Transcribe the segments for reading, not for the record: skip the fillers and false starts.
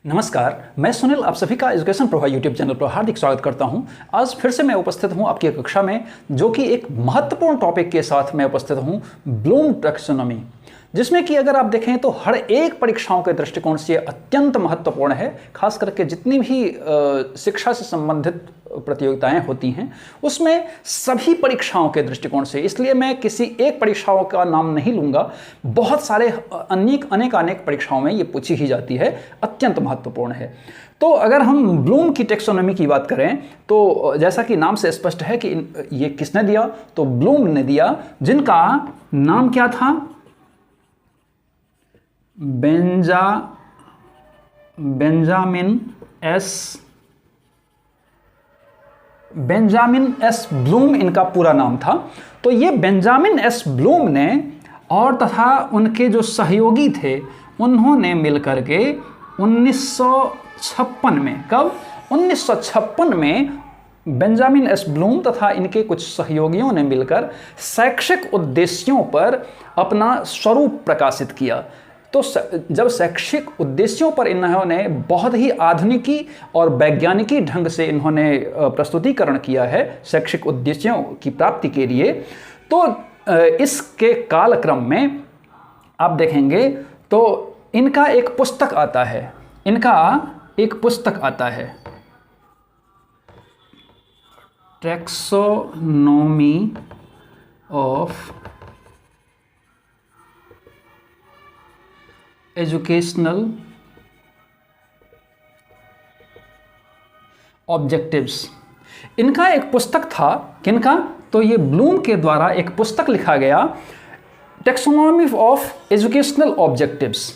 नमस्कार, मैं सुनील आप सभी का एजुकेशन प्रभा यूट्यूब चैनल पर हार्दिक स्वागत करता हूं। आज फिर से मैं उपस्थित हूं आपकी कक्षा में, जो कि एक महत्वपूर्ण टॉपिक के साथ मैं उपस्थित हूं, ब्लूम टैक्सोनॉमी, जिसमें कि अगर आप देखें तो हर एक परीक्षाओं के दृष्टिकोण से अत्यंत महत्वपूर्ण है। खास करके जितनी भी शिक्षा से संबंधित प्रतियोगिताएं होती हैं उसमें सभी परीक्षाओं के दृष्टिकोण से, इसलिए मैं किसी एक परीक्षाओं का नाम नहीं लूंगा, बहुत सारे अनेक परीक्षाओं में ये पूछी ही जाती है, अत्यंत महत्वपूर्ण है। तो अगर हम ब्लूम की टैक्सोनॉमी की बात करें तो जैसा कि नाम से स्पष्ट है कि ये किसने दिया, तो ब्लूम ने दिया, जिनका नाम क्या था, बेंजामिन एस ब्लूम इनका पूरा नाम था। तो ये बेंजामिन एस ब्लूम ने और तथा उनके जो सहयोगी थे उन्होंने मिलकर के 1956 में, कब 1956 में बेंजामिन एस ब्लूम तथा इनके कुछ सहयोगियों ने मिलकर शैक्षिक उद्देश्यों पर अपना स्वरूप प्रकाशित किया। तो जब शैक्षिक उद्देश्यों पर इन्होंने बहुत ही आधुनिकी और वैज्ञानिकी ढंग से इन्होंने प्रस्तुतिकरण किया है शैक्षिक उद्देश्यों की प्राप्ति के लिए, तो इसके कालक्रम में आप देखेंगे तो इनका एक पुस्तक आता है, टैक्सोनॉमी ऑफ एजुकेशनल ऑब्जेक्टिव्स। इनका एक पुस्तक था, किनका, तो ये ब्लूम के द्वारा एक पुस्तक लिखा गया, टैक्सोनॉमी ऑफ एजुकेशनल ऑब्जेक्टिव्स।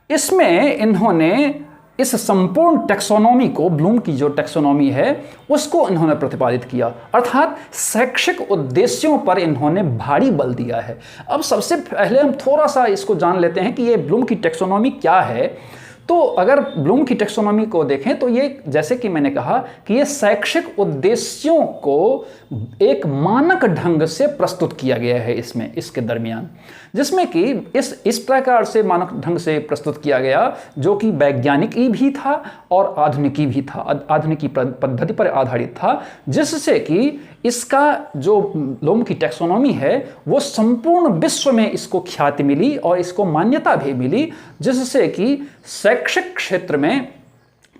इसमें इन्होंने इस संपूर्ण टैक्सोनॉमी को, ब्लूम की जो टैक्सोनॉमी है उसको इन्होंने प्रतिपादित किया, अर्थात शैक्षिक उद्देश्यों पर इन्होंने भारी बल दिया है। अब सबसे पहले हम थोड़ा सा इसको जान लेते हैं कि ये ब्लूम की टैक्सोनॉमी क्या है। तो अगर ब्लूम की टैक्सोनॉमी को देखें तो ये, जैसे कि मैंने कहा कि ये शैक्षिक उद्देश्यों को एक मानक ढंग से प्रस्तुत किया गया है इसके दरमियान, जिसमें कि इस प्रकार से मानक ढंग से प्रस्तुत किया गया जो कि वैज्ञानिकी भी था और आधुनिकी भी था, आधुनिकी पद्धति पर आधारित था, जिससे कि इसका जो ब्लूम की टैक्सोनॉमी है वो संपूर्ण विश्व में इसको ख्याति मिली और इसको मान्यता भी मिली, जिससे कि शैक्षिक क्षेत्र में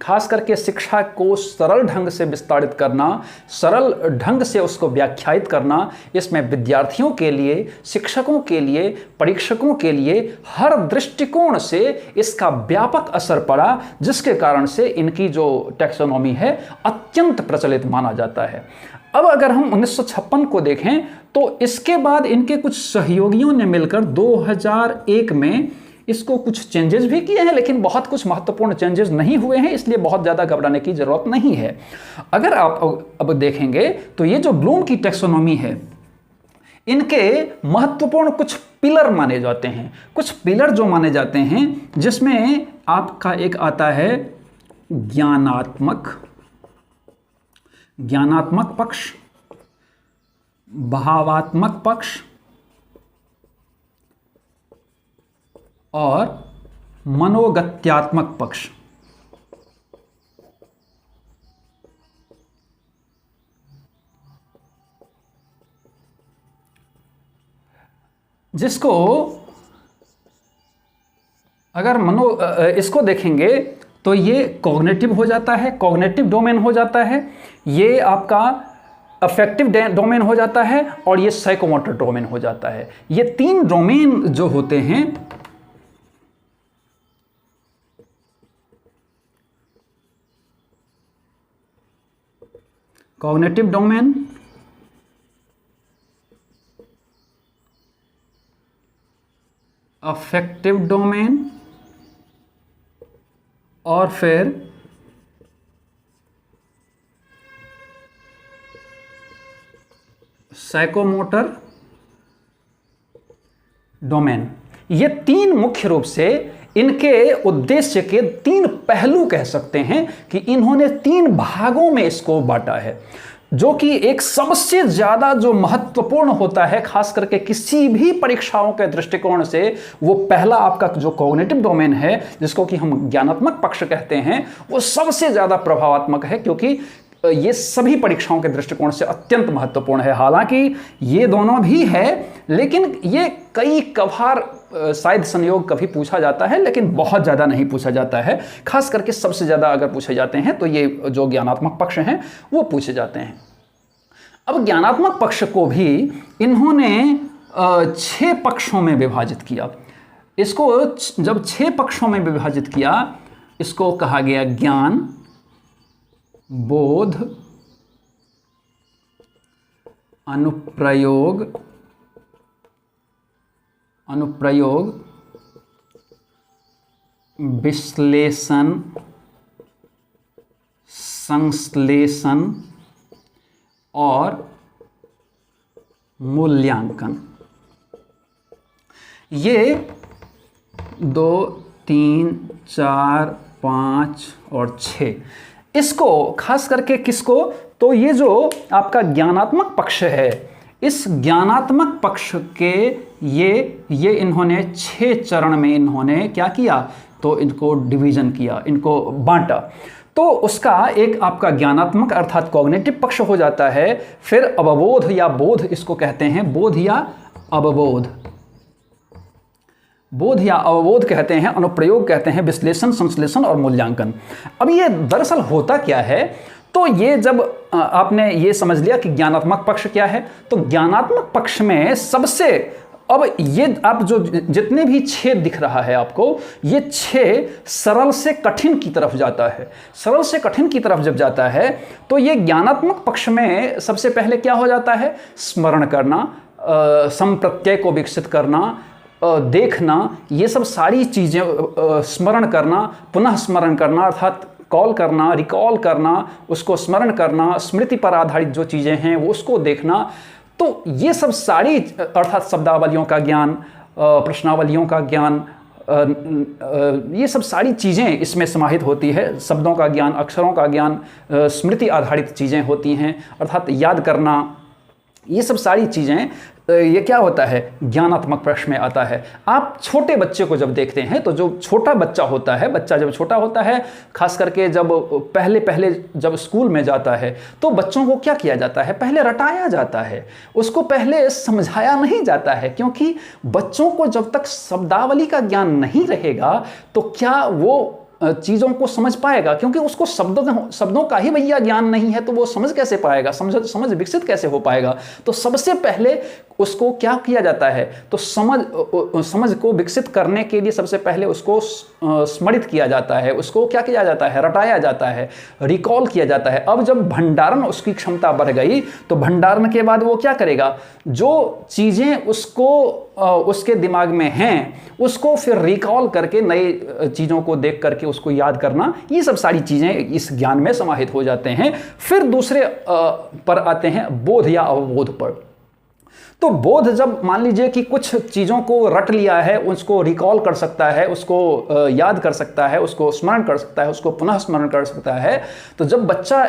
खास करके शिक्षा को सरल ढंग से विस्तारित करना, सरल ढंग से उसको व्याख्यायित करना, इसमें विद्यार्थियों के लिए, शिक्षकों के लिए, परीक्षकों के लिए हर दृष्टिकोण से इसका व्यापक असर पड़ा, जिसके कारण से इनकी जो टैक्सोनॉमी है अत्यंत प्रचलित माना जाता है। अब अगर हम 1956 को देखें तो इसके बाद इनके कुछ सहयोगियों ने मिलकर 2001 में इसको कुछ चेंजेस भी किए हैं, लेकिन बहुत कुछ महत्वपूर्ण चेंजेस नहीं हुए हैं, इसलिए बहुत ज़्यादा घबराने की ज़रूरत नहीं है। अगर आप अब देखेंगे तो ये जो ब्लूम की टैक्सोनॉमी है, इनके महत्वपूर्ण कुछ पिलर माने जाते हैं, कुछ पिलर जो माने जाते हैं, जिसमें आपका एक आता है ज्ञानात्मक पक्ष, भावात्मक पक्ष और मनोगत्यात्मक पक्ष। जिसको अगर इसको देखेंगे तो ये कॉग्निटिव हो जाता है, कॉग्निटिव डोमेन हो जाता है, ये आपका अफेक्टिव डोमेन हो जाता है और ये साइकोमोटर डोमेन हो जाता है। ये तीन डोमेन जो होते हैं, कॉग्निटिव डोमेन, अफेक्टिव डोमेन और फिर साइकोमोटर डोमेन, ये तीन मुख्य रूप से इनके उद्देश्य के तीन पहलू कह सकते हैं कि इन्होंने तीन भागों में इसको बांटा है। जो कि एक सबसे ज़्यादा जो महत्वपूर्ण होता है, खास करके किसी भी परीक्षाओं के दृष्टिकोण से, वो पहला आपका जो कॉग्निटिव डोमेन है, जिसको कि हम ज्ञानात्मक पक्ष कहते हैं, वो सबसे ज़्यादा प्रभावात्मक है, क्योंकि ये सभी परीक्षाओं के दृष्टिकोण से अत्यंत महत्वपूर्ण है। हालांकि ये दोनों भी है, लेकिन ये कई कभार शायद संयोग कभी पूछा जाता है, लेकिन बहुत ज़्यादा नहीं पूछा जाता है। खास करके सबसे ज़्यादा अगर पूछे जाते हैं तो ये जो ज्ञानात्मक पक्ष हैं वो पूछे जाते हैं। अब ज्ञानात्मक पक्ष को भी इन्होंने 6 पक्षों में विभाजित किया। इसको जब 6 पक्षों में विभाजित किया, इसको कहा गया ज्ञान, बोध, अनुप्रयोग, विश्लेषण, संश्लेषण और मूल्यांकन। ये 2, 3, 4, 5 और 6, इसको खास करके किसको, तो ये जो आपका ज्ञानात्मक पक्ष है, इस ज्ञानात्मक पक्ष के ये इन्होंने 6 चरण में इन्होंने क्या किया, तो इनको डिवीजन किया, इनको बांटा। तो उसका एक आपका ज्ञानात्मक अर्थात कॉग्निटिव पक्ष हो जाता है, फिर अवबोध या बोध इसको कहते हैं, बोध या अवबोध, बोध या अवबोध कहते हैं, अनुप्रयोग कहते हैं, विश्लेषण, संश्लेषण और मूल्यांकन। अब ये दरअसल होता क्या है, तो ये जब आपने ये समझ लिया कि ज्ञानात्मक पक्ष क्या है, तो ज्ञानात्मक पक्ष में सबसे, अब ये आप जो जितने भी 6 दिख रहा है आपको, ये 6 सरल से कठिन की तरफ जाता है। सरल से कठिन की तरफ जब जाता है तो ये ज्ञानात्मक पक्ष में सबसे पहले क्या हो जाता है, स्मरण करना, संप्रत्यय को विकसित करना, देखना, ये सब सारी चीज़ें, स्मरण करना, पुनः स्मरण करना अर्थात कॉल करना, रिकॉल करना, उसको स्मरण करना, स्मृति पर आधारित जो चीज़ें हैं वो उसको देखना। तो ये सब सारी अर्थात शब्दावलियों का ज्ञान, प्रश्नावलियों का ज्ञान, ये सब सारी चीज़ें इसमें समाहित होती है। शब्दों का ज्ञान, अक्षरों का ज्ञान, स्मृति आधारित चीज़ें होती हैं, अर्थात याद करना, ये सब सारी चीज़ें, ये क्या होता है, ज्ञानात्मक पक्ष में आता है। आप छोटे बच्चे को जब देखते हैं, तो जो छोटा बच्चा होता है, बच्चा जब छोटा होता है, खास करके जब पहले जब स्कूल में जाता है, तो बच्चों को क्या किया जाता है, पहले रटाया जाता है, उसको पहले समझाया नहीं जाता है, क्योंकि बच्चों को जब तक शब्दावली का ज्ञान नहीं रहेगा तो क्या वो चीज़ों को समझ पाएगा, क्योंकि उसको शब्दों का ही भैया ज्ञान नहीं है, तो वो समझ कैसे पाएगा, समझ विकसित कैसे हो पाएगा। तो सबसे पहले उसको क्या किया जाता है, तो समझ को विकसित करने के लिए सबसे पहले उसको स्मरित किया जाता है, उसको क्या किया जाता है, रटाया जाता है, रिकॉल किया जाता है। अब जब भंडारण उसकी क्षमता बढ़ गई, तो भंडारण के बाद वो क्या करेगा, जो चीज़ें उसको उसके दिमाग में हैं उसको फिर रिकॉल करके नई चीज़ों को देख करके उसको याद करना, ये सब सारी चीज़ें इस ज्ञान में समाहित हो जाते हैं। फिर दूसरे पर आते हैं बोध या अवबोध पर। तो बोध, जब मान लीजिए कि कुछ चीज़ों को रट लिया है, उसको रिकॉल कर सकता है, उसको याद कर सकता है, उसको स्मरण कर सकता है, उसको पुनः स्मरण कर सकता है, तो जब बच्चा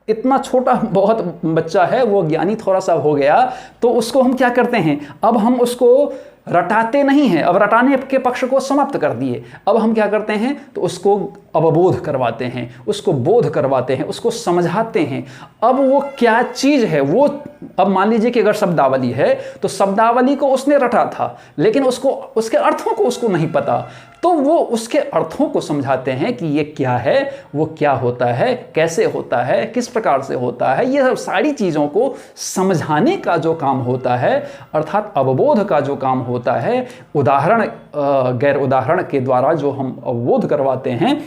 इतना छोटा बहुत बच्चा है, वो ज्ञानी थोड़ा सा हो गया, तो उसको हम क्या करते हैं, अब हम उसको रटाते नहीं हैं, अब रटाने के पक्ष को समाप्त कर दिए, अब हम क्या करते हैं, तो उसको अवबोध करवाते हैं, उसको बोध करवाते हैं, उसको समझाते हैं। अब वो क्या चीज़ है, वो अब मान लीजिए कि अगर शब्दावली है, तो शब्दावली को उसने रटा था, लेकिन उसको उसके अर्थों को उसको नहीं पता, तो वो उसके अर्थों को समझाते हैं कि ये क्या है, वो क्या होता है, कैसे होता है, किस प्रकार से होता है, ये सब सारी चीज़ों को समझाने का जो काम होता है, अर्थात अवबोध का जो काम होता है, उदाहरण गैर उदाहरण के द्वारा जो हम अवबोध करवाते हैं,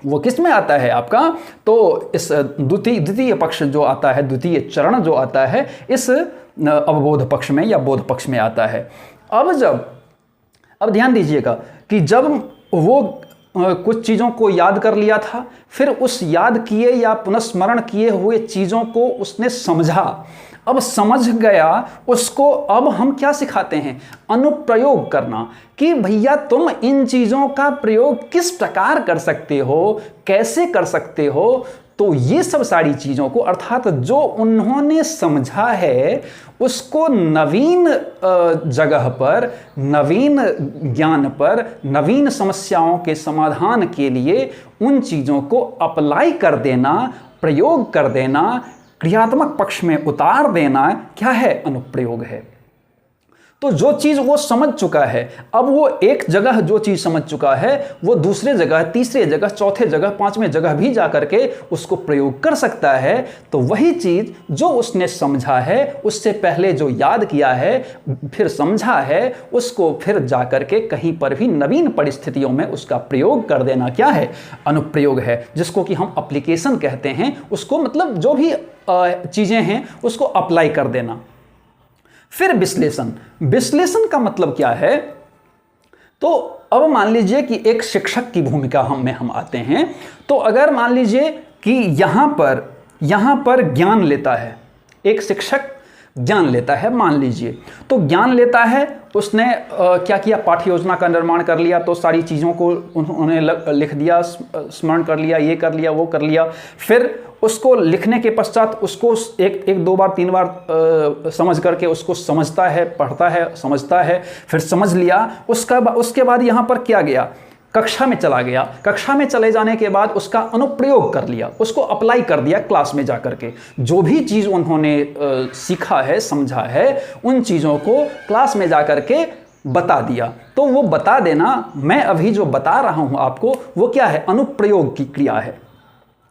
वो किस में आता है आपका, तो इस द्वितीय पक्ष जो आता है, द्वितीय चरण जो आता है, इस अवबोध पक्ष में या बोध पक्ष में आता है। अब ध्यान दीजिएगा कि जब वो कुछ चीज़ों को याद कर लिया था, फिर उस याद किए या पुनस्मरण किए हुए चीज़ों को उसने समझा, अब समझ गया उसको, अब हम क्या सिखाते हैं, अनुप्रयोग करना, कि भैया तुम इन चीज़ों का प्रयोग किस प्रकार कर सकते हो, कैसे कर सकते हो, तो ये सब सारी चीज़ों को, अर्थात जो उन्होंने समझा है उसको नवीन जगह पर, नवीन ज्ञान पर, नवीन समस्याओं के समाधान के लिए उन चीज़ों को अप्लाई कर देना, प्रयोग कर देना, क्रियात्मक पक्ष में उतार देना, क्या है? अनुप्रयोग है। तो जो चीज़ वो समझ चुका है, अब वो एक जगह जो चीज़ समझ चुका है वो दूसरे जगह, तीसरे जगह, चौथे जगह, पांचवें जगह भी जा करके उसको प्रयोग कर सकता है। तो वही चीज़ जो उसने समझा है, उससे पहले जो याद किया है, फिर समझा है, उसको फिर जा करके कहीं पर भी नवीन परिस्थितियों में उसका प्रयोग कर देना, क्या है? अनुप्रयोग है, जिसको कि हम एप्लीकेशन कहते हैं। उसको मतलब जो भी चीज़ें हैं उसको अप्लाई कर देना। फिर विश्लेषण। विश्लेषण का मतलब क्या है? तो अब मान लीजिए कि एक शिक्षक की भूमिका हम आते हैं। तो अगर मान लीजिए कि यहां पर ज्ञान लेता है, एक शिक्षक ज्ञान लेता है, मान लीजिए, तो ज्ञान लेता है, उसने क्या किया? पाठ्य योजना का निर्माण कर लिया, तो सारी चीज़ों को उन्होंने लिख दिया, स्मरण कर लिया, ये कर लिया, वो कर लिया। फिर उसको लिखने के पश्चात उसको एक दो बार, तीन बार समझ करके उसको समझता है, पढ़ता है, समझता है, फिर समझ लिया। उसके बाद यहाँ पर क्या गया? कक्षा में चला गया। कक्षा में चले जाने के बाद उसका अनुप्रयोग कर लिया, उसको अप्लाई कर दिया क्लास में जाकर के। जो भी चीज़ उन्होंने सीखा है, समझा है, उन चीज़ों को क्लास में जाकर के बता दिया। तो वो बता देना, मैं अभी जो बता रहा हूँ आपको, वो क्या है? अनुप्रयोग की क्रिया है,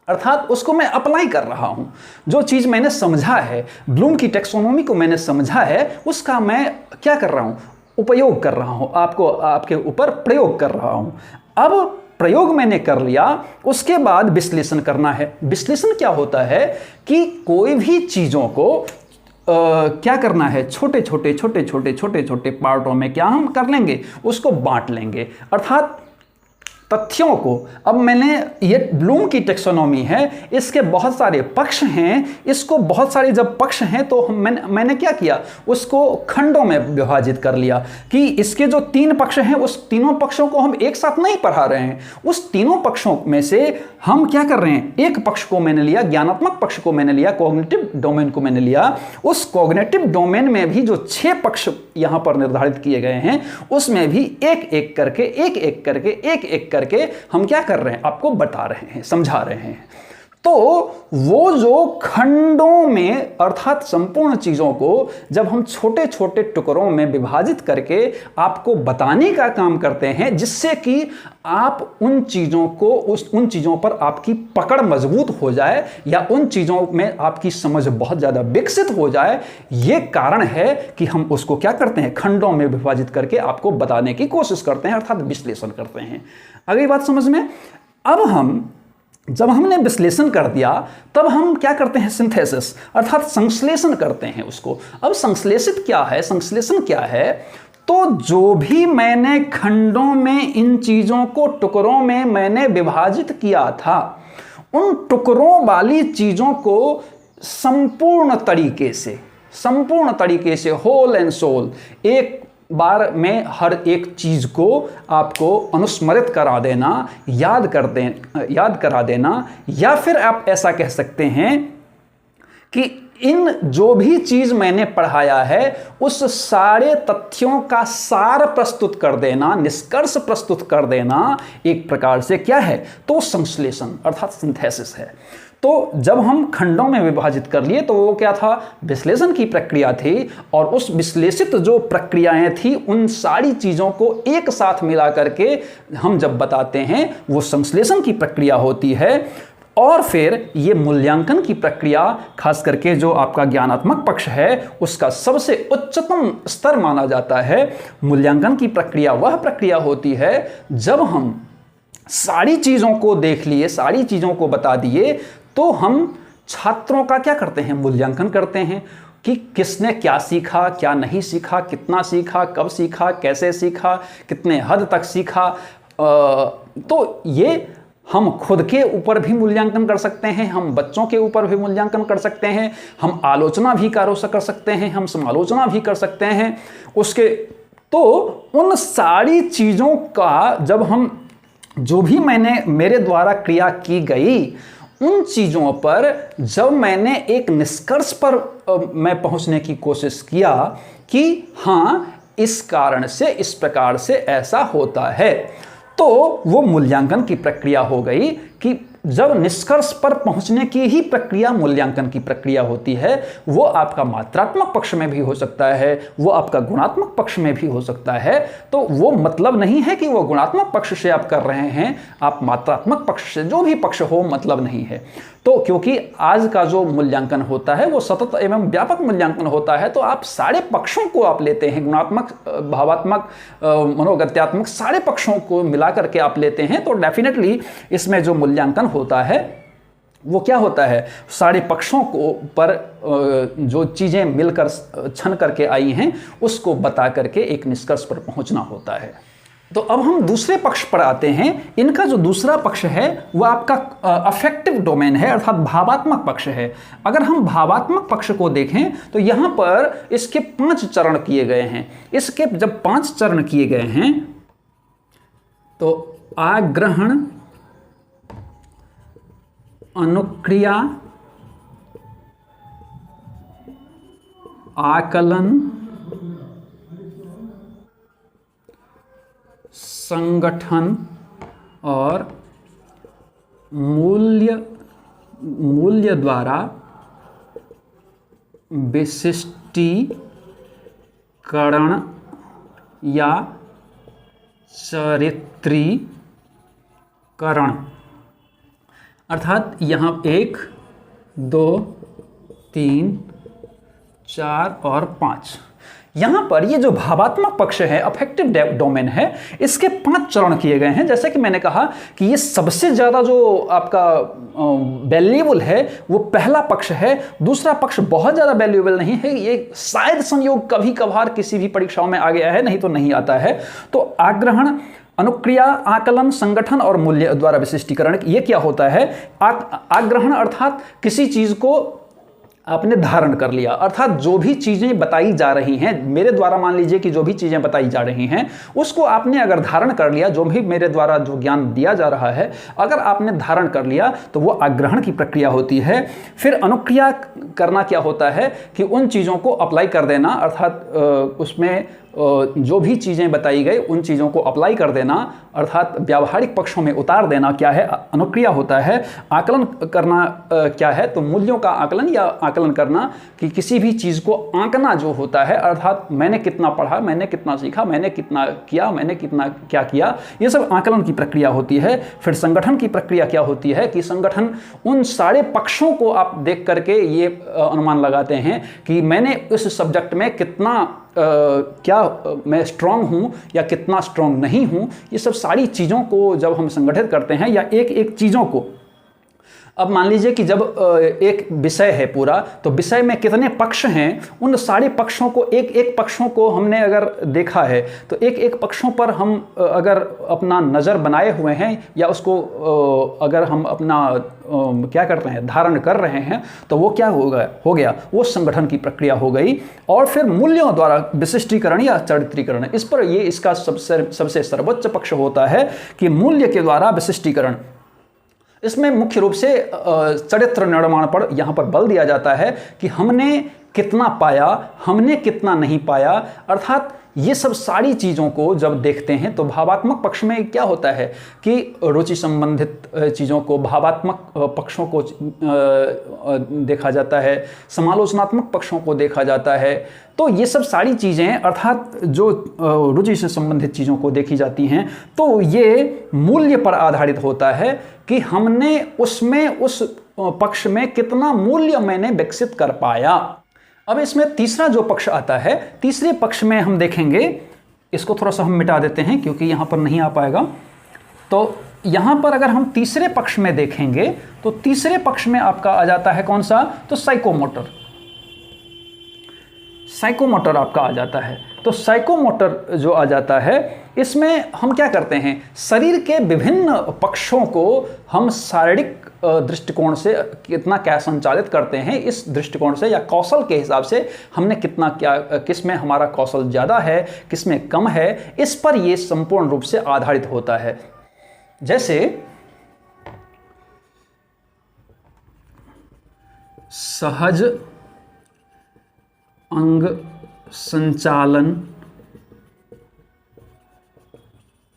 अर्थात उसको मैं अप्लाई कर रहा हूँ। जो चीज़ मैंने समझा है, ब्लूम की टैक्सोनॉमी को मैंने समझा है, उसका मैं क्या कर रहा हूँ? उपयोग कर रहा हूँ, आपके ऊपर प्रयोग कर रहा हूँ। अब प्रयोग मैंने कर लिया, उसके बाद विश्लेषण करना है। विश्लेषण क्या होता है कि कोई भी चीज़ों को क्या करना है? छोटे छोटे पार्टों में क्या हम कर लेंगे? उसको बांट लेंगे, अर्थात तथ्यों को। अब मैंने ये ब्लूम की टैक्सोनॉमी है, इसके बहुत सारे पक्ष हैं, इसको बहुत सारे जब पक्ष हैं तो मैंने क्या किया? उसको खंडों में विभाजित कर लिया कि इसके जो 3 पक्ष हैं, उस तीनों पक्षों को हम एक साथ नहीं पढ़ा रहे हैं। उस तीनों पक्षों में से हम क्या कर रहे हैं? एक पक्ष को मैंने लिया, ज्ञानात्मक पक्ष को मैंने लिया, कॉग्निटिव डोमेन को मैंने लिया। उस कॉग्निटिव डोमेन में भी जो 6 पक्ष यहाँ पर निर्धारित किए गए हैं, उसमें भी एक एक करके हम क्या कर रहे हैं? आपको बता रहे हैं, समझा रहे हैं। तो वो जो खंडों में, अर्थात संपूर्ण चीजों को जब हम छोटे छोटे टुकड़ों में विभाजित करके आपको बताने का काम करते हैं, जिससे कि आप उन चीजों को, उन चीजों पर आपकी पकड़ मजबूत हो जाए, या उन चीजों में आपकी समझ बहुत ज्यादा विकसित हो जाए, ये कारण है कि हम उसको क्या करते हैं? खंडों में विभाजित करके आपको बताने की कोशिश करते हैं, अर्थात विश्लेषण करते हैं। अगली बात समझ में। अब जब हमने विश्लेषण कर दिया, तब हम क्या करते हैं? सिंथेसिस, अर्थात संश्लेषण करते हैं उसको। अब संश्लेषित क्या है? संश्लेषण क्या है? तो जो भी मैंने खंडों में इन चीजों को, टुकड़ों में मैंने विभाजित किया था, उन टुकड़ों वाली चीजों को संपूर्ण तरीके से होल एंड सोल एक बार में हर एक चीज को आपको अनुस्मरित करा देना, याद करा देना, या फिर आप ऐसा कह सकते हैं कि इन जो भी चीज मैंने पढ़ाया है उस सारे तथ्यों का सार प्रस्तुत कर देना, निष्कर्ष प्रस्तुत कर देना, एक प्रकार से क्या है? तो संश्लेषण अर्थात सिंथेसिस है। तो जब हम खंडों में विभाजित कर लिए तो वो क्या था? विश्लेषण की प्रक्रिया थी। और उस विश्लेषित जो प्रक्रियाएं थी, उन सारी चीजों को एक साथ मिला करके हम जब बताते हैं, वो संश्लेषण की प्रक्रिया होती है। और फिर ये मूल्यांकन की प्रक्रिया, खास करके जो आपका ज्ञानात्मक पक्ष है, उसका सबसे उच्चतम स्तर माना जाता है। मूल्यांकन की प्रक्रिया वह प्रक्रिया होती है जब हम सारी चीजों को देख लिए, सारी चीजों को बता दिए, तो हम छात्रों का क्या करते हैं? मूल्यांकन करते हैं कि किसने क्या सीखा, क्या नहीं सीखा, कितना सीखा, कब सीखा, कैसे सीखा, कितने हद तक सीखा। तो ये हम खुद के ऊपर भी मूल्यांकन कर सकते हैं, हम बच्चों के ऊपर भी मूल्यांकन कर सकते हैं, हम आलोचना भी कर सकते हैं, हम समालोचना भी कर सकते हैं उसके। तो उन सारी चीज़ों का जब हम, जो भी मेरे द्वारा क्रिया की गई, उन चीज़ों पर जब मैंने एक निष्कर्ष पर मैं पहुंचने की कोशिश किया कि हाँ इस कारण से इस प्रकार से ऐसा होता है, तो वो मूल्यांकन की प्रक्रिया हो गई। कि जब निष्कर्ष पर पहुंचने की ही प्रक्रिया मूल्यांकन की प्रक्रिया होती है, वो आपका मात्रात्मक पक्ष में भी हो सकता है, वो आपका गुणात्मक पक्ष में भी हो सकता है। तो वो मतलब नहीं है कि वो गुणात्मक पक्ष से आप कर रहे हैं, आप मात्रात्मक पक्ष से, जो भी पक्ष हो मतलब नहीं है। तो क्योंकि आज का जो मूल्यांकन होता है वो सतत एवं व्यापक मूल्यांकन होता है, तो आप सारे पक्षों को आप लेते हैं, गुणात्मक, भावात्मक, मनोगत्यात्मक, सारे पक्षों को मिला करके आप लेते हैं। तो डेफिनेटली इसमें जो मूल्यांकन होता है वो क्या होता है, सारे पक्षों को पर जो चीज़ें मिलकर छन करके आई हैं उसको बता करके एक निष्कर्ष पर पहुंचना होता है। तो अब हम दूसरे पक्ष पर आते हैं। इनका जो दूसरा पक्ष है वो आपका अफेक्टिव डोमेन है, अर्थात भावात्मक पक्ष है। अगर हम भावात्मक पक्ष को देखें तो यहाँ पर इसके 5 चरण किए गए हैं। इसके जब 5 चरण किए गए हैं तो आग्रहण, अनुक्रिया, आकलन, संगठन और मूल्य द्वारा विशिष्टीकरण या चरित्रीकरण। अर्थात यहाँ 1, 2, 3, 4 और 5, यहाँ पर ये जो भावात्मक पक्ष है, अफेक्टिव डोमेन है, इसके 5 चरण किए गए हैं। जैसे कि मैंने कहा कि ये सबसे ज़्यादा जो आपका वैल्यूएबल है वो पहला पक्ष है। दूसरा पक्ष बहुत ज़्यादा वैल्यूएबल नहीं है, ये शायद संयोग कभी कभार किसी भी परीक्षाओं में आ गया है, नहीं तो नहीं आता है। तो आग्रहण, अनुक्रिया, आकलन, संगठन और मूल्य द्वारा विशिष्टीकरण, ये क्या होता है? आग्रहण अर्थात किसी चीज़ को आपने धारण कर लिया, अर्थात जो भी चीज़ें बताई जा रही हैं मेरे द्वारा, मान लीजिए कि जो भी चीज़ें बताई जा रही हैं उसको आपने अगर धारण कर लिया, जो भी मेरे द्वारा जो ज्ञान दिया जा रहा है अगर आपने धारण कर लिया तो वो आग्रहण की प्रक्रिया होती है। फिर अनुक्रिया करना क्या होता है कि उन चीज़ों को अप्लाई कर देना, अर्थात उसमें जो भी चीज़ें बताई गई उन चीज़ों को अप्लाई कर देना, अर्थात व्यावहारिक पक्षों में उतार देना, क्या है? अनुक्रिया होता है। आकलन करना क्या है? तो मूल्यों का आकलन या आकलन करना, कि किसी भी चीज़ को आंकना जो होता है, अर्थात मैंने कितना पढ़ा, मैंने कितना सीखा, मैंने कितना किया, मैंने कितना क्या किया, ये सब आकलन की प्रक्रिया होती है। फिर संगठन की प्रक्रिया क्या होती है कि संगठन उन सारे पक्षों को आप देख करके ये अनुमान लगाते हैं कि मैंने उस सब्जेक्ट में कितना क्या मैं स्ट्रांग हूँ या कितना स्ट्रांग नहीं हूँ। ये सब सारी चीज़ों को जब हम संगठित करते हैं या एक एक चीज़ों को, अब मान लीजिए कि जब एक विषय है पूरा, तो विषय में कितने पक्ष हैं, उन सारे पक्षों को, एक एक पक्षों को हमने अगर देखा है तो एक एक पक्षों पर हम अगर अपना नज़र बनाए हुए हैं या उसको अगर हम अपना क्या कर रहे हैं, धारण कर रहे हैं, तो वो क्या हो गया, वो संगठन की प्रक्रिया हो गई। और फिर मूल्यों द्वारा विशिष्टीकरण या चरित्रीकरण, इस पर ये इसका सबसे सर्वोच्च पक्ष होता है कि मूल्य के द्वारा विशिष्टीकरण। इसमें मुख्य रूप से चरित्र निर्माण पर यहाँ पर बल दिया जाता है कि हमने कितना पाया, हमने कितना नहीं पाया, अर्थात ये सब सारी चीज़ों को जब देखते हैं तो भावात्मक पक्ष में क्या होता है कि रुचि संबंधित चीज़ों को, भावात्मक पक्षों को देखा जाता है, समालोचनात्मक पक्षों को देखा जाता है। तो ये सब सारी चीज़ें अर्थात जो रुचि से संबंधित चीज़ों को देखी जाती हैं, तो ये मूल्य पर आधारित होता है कि हमने उसमें उस पक्ष में कितना मूल्य मैंने विकसित कर पाया। अब इसमें तीसरा जो पक्ष आता है, तीसरे पक्ष में हम देखेंगे, इसको थोड़ा सा हम मिटा देते हैं क्योंकि यहाँ पर नहीं आ पाएगा। तो यहाँ पर अगर हम तीसरे पक्ष में देखेंगे तो तीसरे पक्ष में आपका आ जाता है कौन सा? तो साइकोमोटर। साइकोमोटर आपका आ जाता है। तो साइकोमोटर जो आ जाता है, इसमें हम क्या करते हैं, शरीर के विभिन्न पक्षों को हम शारीरिक दृष्टिकोण से कितना क्या संचालित करते हैं, इस दृष्टिकोण से या कौशल के हिसाब से हमने कितना क्या, किस में हमारा कौशल ज़्यादा है, किस में कम है, इस पर ये संपूर्ण रूप से आधारित होता है। जैसे सहज अंग संचालन,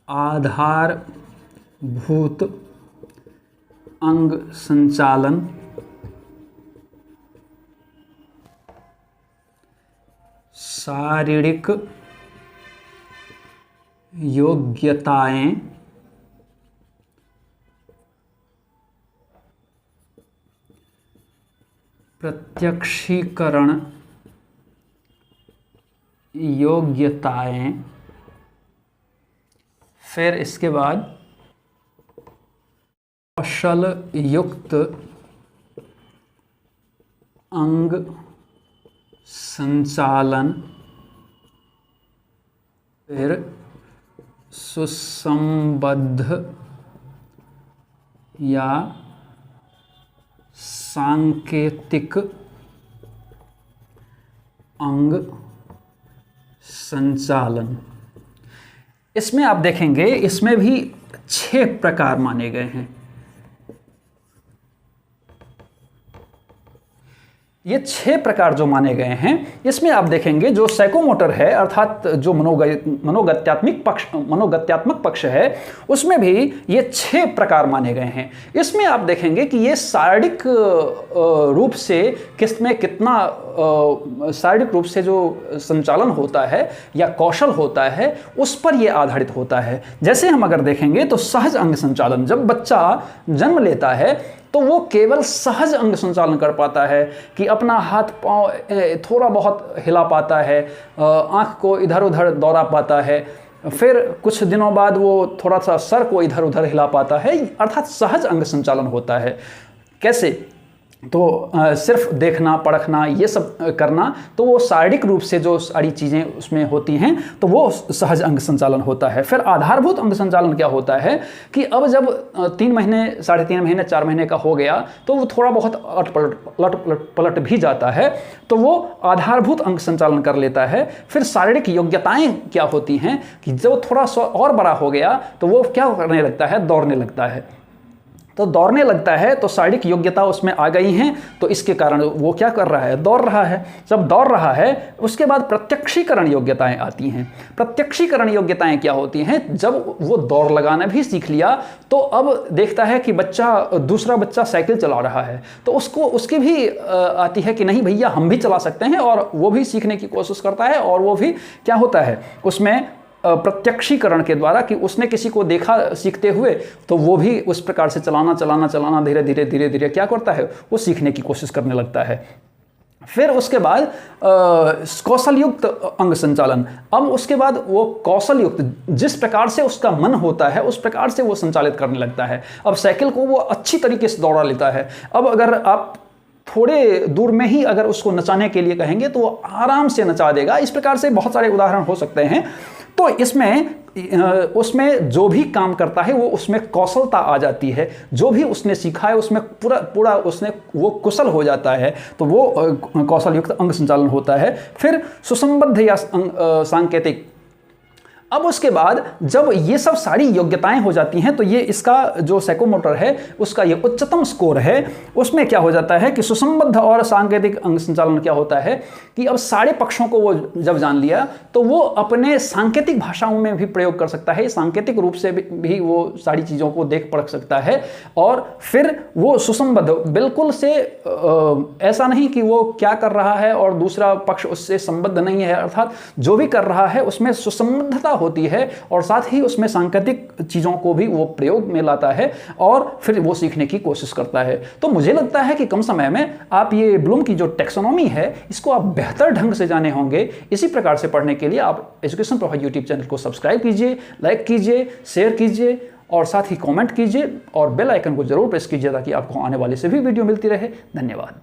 आधारभूत अंग संचालन, शारीरिक योग्यताएं, प्रत्यक्षीकरण योग्यताएं, फिर इसके बाद कौशल युक्त अंग संचालन, फिर सुसंबद्ध या सांकेतिक अंग संचालन। इसमें आप देखेंगे इसमें भी 6 प्रकार माने गए हैं। ये 6 प्रकार जो माने गए हैं, इसमें आप देखेंगे जो साइकोमोटर है अर्थात जो मनोगत्यात्मक पक्ष है, उसमें भी ये 6 प्रकार माने गए हैं। इसमें आप देखेंगे कि ये शारीरिक रूप से किसमें कितना शारीरिक रूप से जो संचालन होता है या कौशल होता है, उस पर ये आधारित होता है। जैसे हम अगर देखेंगे तो सहज अंग संचालन, जब बच्चा जन्म लेता है तो वो केवल सहज अंग संचालन कर पाता है कि अपना हाथ पांव थोड़ा बहुत हिला पाता है, आँख को इधर उधर दौड़ा पाता है, फिर कुछ दिनों बाद वो थोड़ा सा सर को इधर उधर हिला पाता है, अर्थात सहज अंग संचालन होता है। कैसे? तो सिर्फ देखना परखना ये सब करना, तो वो शारीरिक रूप से जो सारी चीज़ें उसमें होती हैं तो वो सहज अंग संचालन होता है। फिर आधारभूत अंग संचालन क्या होता है कि अब जब 3 महीने 3.5 महीने 4 महीने का हो गया तो वो थोड़ा बहुत पलट भी जाता है, तो वो आधारभूत अंग संचालन कर लेता है। फिर शारीरिक योग्यताएं क्या होती हैं कि जब थोड़ा सा और बड़ा हो गया तो वो क्या करने लगता है, दौड़ने लगता है। तो दौड़ने लगता है तो शारीरिक योग्यता उसमें आ गई हैं, तो इसके कारण वो क्या कर रहा है, दौड़ रहा है। जब दौड़ रहा है उसके बाद प्रत्यक्षीकरण योग्यताएं आती हैं। प्रत्यक्षीकरण योग्यताएं क्या होती हैं? जब वो दौड़ लगाना भी सीख लिया तो अब देखता है कि दूसरा बच्चा साइकिल चला रहा है, तो उसकी भी आती है कि नहीं भैया हम भी चला सकते हैं, और वो भी सीखने की कोशिश करता है। और वो भी क्या होता है उसमें प्रत्यक्षीकरण के द्वारा कि उसने किसी को देखा सीखते हुए, तो वो भी उस प्रकार से चलाना धीरे धीरे क्या करता है, वो सीखने की कोशिश करने लगता है। फिर उसके बाद कौशल युक्त अंग संचालन। अब उसके बाद वो कौशल युक्त, जिस प्रकार से उसका मन होता है उस प्रकार से वो संचालित करने लगता है। अब साइकिल को वो अच्छी तरीके से दौड़ा लेता है। अब अगर आप थोड़े दूर में ही अगर उसको नचाने के लिए कहेंगे तो वो आराम से नचा देगा। इस प्रकार से बहुत सारे उदाहरण हो सकते हैं। तो उसमें जो भी काम करता है वो उसमें कौशलता आ जाती है, जो भी उसने सीखा है उसमें पूरा वो कुशल हो जाता है, तो वो कौशल युक्त अंग संचालन होता है। फिर सुसंबद्ध या सांकेतिक। अब उसके बाद जब ये सब सारी योग्यताएं हो जाती हैं तो ये इसका जो साइकोमोटर है उसका ये उच्चतम स्कोर है, उसमें क्या हो जाता है कि सुसंबद्ध और सांकेतिक अंग संचालन क्या होता है कि अब सारे पक्षों को वो जब जान लिया तो वो अपने सांकेतिक भाषाओं में भी प्रयोग कर सकता है, सांकेतिक रूप से भी वो सारी चीज़ों को देख परख सकता है। और फिर वो सुसंबद्ध, बिल्कुल से ऐसा नहीं कि वो क्या कर रहा है और दूसरा पक्ष उससे संबद्ध नहीं है, अर्थात जो भी कर रहा है उसमें सुसंबद्धता होती है और साथ ही उसमें सांकेतिक चीज़ों को भी वो प्रयोग में लाता है और फिर वो सीखने की कोशिश करता है। तो मुझे लगता है कि कम समय में आप ये ब्लूम की जो टैक्सोनॉमी है इसको आप बेहतर ढंग से जाने होंगे। इसी प्रकार से पढ़ने के लिए आप एजुकेशन प्रवाह यूट्यूब चैनल को सब्सक्राइब कीजिए, लाइक कीजिए, शेयर कीजिए और साथ ही कमेंट कीजिए और बेल आइकन को जरूर प्रेस कीजिए ताकि आपको आने वाले सभी वीडियो मिलती रहे। धन्यवाद।